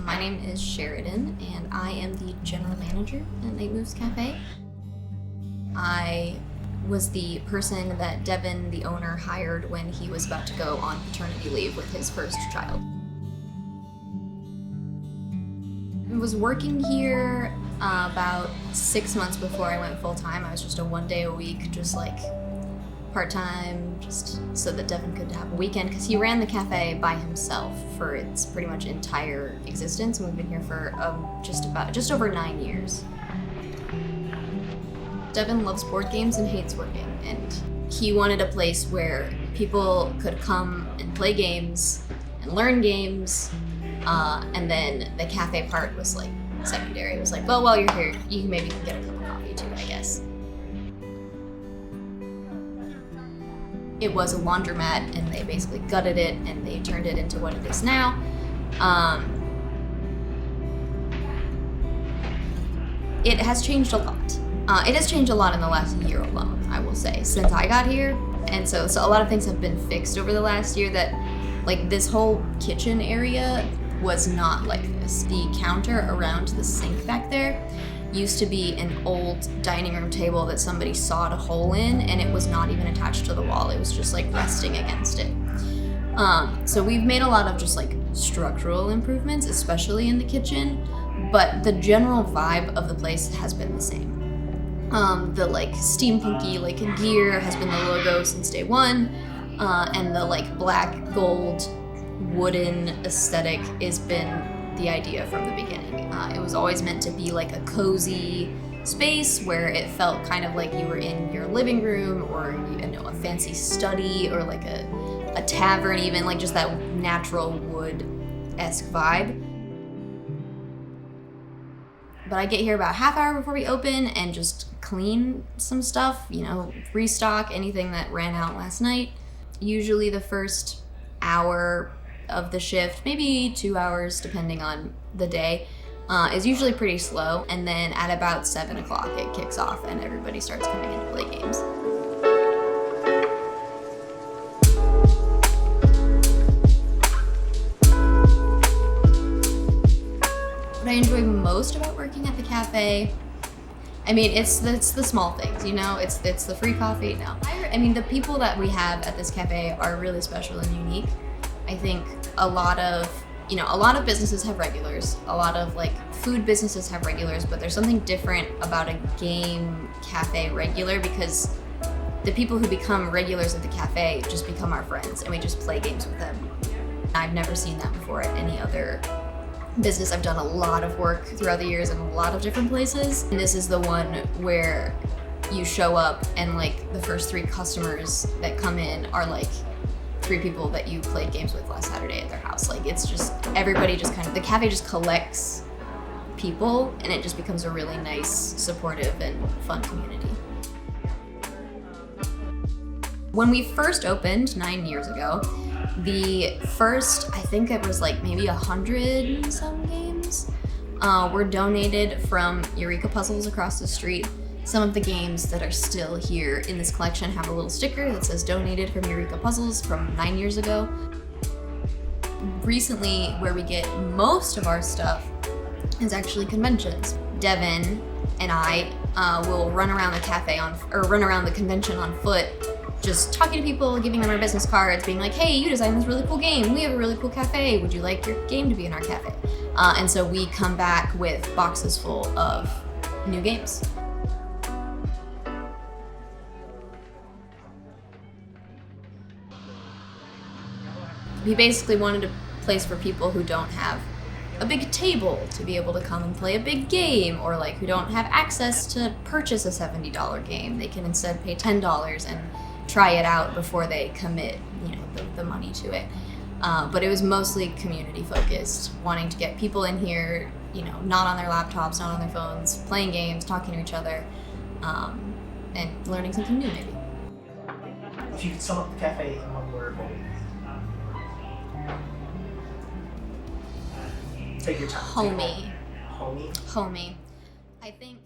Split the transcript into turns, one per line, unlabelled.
My name is Sheridan, and I am the general manager at Night Moves Cafe. I was the person that Devin, the owner, hired when he was about to go on paternity leave with his first child. I was working here about 6 months before I went full-time. I was just a 1 day a week, just like part-time, just so that Devin could have a weekend, because he ran the cafe by himself for its pretty much entire existence, and we've been here for just over 9 years. Devin loves board games and hates working, and he wanted a place where people could come and play games and learn games, and then the cafe part was like secondary. It was like, well, while you're here, you maybe can get a cup of coffee too, I guess. It was a laundromat, and they basically gutted it and they turned it into what it is now. It has changed a lot. It has changed a lot in the last year alone, I will say, since I got here. And so a lot of things have been fixed over the last year. That, like, this whole kitchen area was not like this. The counter around the sink back there used to be an old dining room table that somebody sawed a hole in, and it was not even attached to the wall. It was just like resting against it. So we've made a lot of just like structural improvements, especially in the kitchen, but the general vibe of the place has been the same. The like steampunky like gear has been the logo since day one, and the like black gold wooden aesthetic has been the idea from the beginning. It was always meant to be like a cozy space where it felt kind of like you were in your living room, or a fancy study, or like a tavern, even like just that natural wood-esque vibe. But I get here about a half hour before we open and just clean some stuff, restock anything that ran out last night. Usually the first hour of the shift, maybe 2 hours depending on the day, is usually pretty slow, and then at about 7 o'clock it kicks off and everybody starts coming in to play games. What I enjoy most about working at the cafe, I mean, it's the small things, it's the free coffee. No, I mean, the people that we have at this cafe are really special and unique. I think a lot of businesses have regulars. A lot of like food businesses have regulars, but there's something different about a game cafe regular, because the people who become regulars at the cafe just become our friends, and we just play games with them. I've never seen that before at any other business. I've done a lot of work throughout the years in a lot of different places, and this is the one where you show up and like the first 3 customers that come in are like 3 people that you played games with last Saturday at their house. Like, it's just, everybody just kind of, the cafe just collects people, and it just becomes a really nice, supportive, and fun community. When we first opened 9 years ago, the first, I think it was like maybe 100 and some games, were donated from Eureka Puzzles across the street. Some of the games that are still here in this collection have a little sticker that says donated from Eureka Puzzles from 9 years ago. Recently, where we get most of our stuff is actually conventions. Devin and I will run around the cafe run around the convention on foot, just talking to people, giving them our business cards, being like, hey, you designed this really cool game. We have a really cool cafe. Would you like your game to be in our cafe? And so we come back with boxes full of new games. We basically wanted a place for people who don't have a big table to be able to come and play a big game, or like who don't have access to purchase a $70 game. They can instead pay $10 and try it out before they commit, the money to it. But it was mostly community focused, wanting to get people in here, not on their laptops, not on their phones, playing games, talking to each other, and learning something new maybe.
If you could sum up the cafe in one word, what would it be? Take your time.
Homey.
Homey?
Homey. I think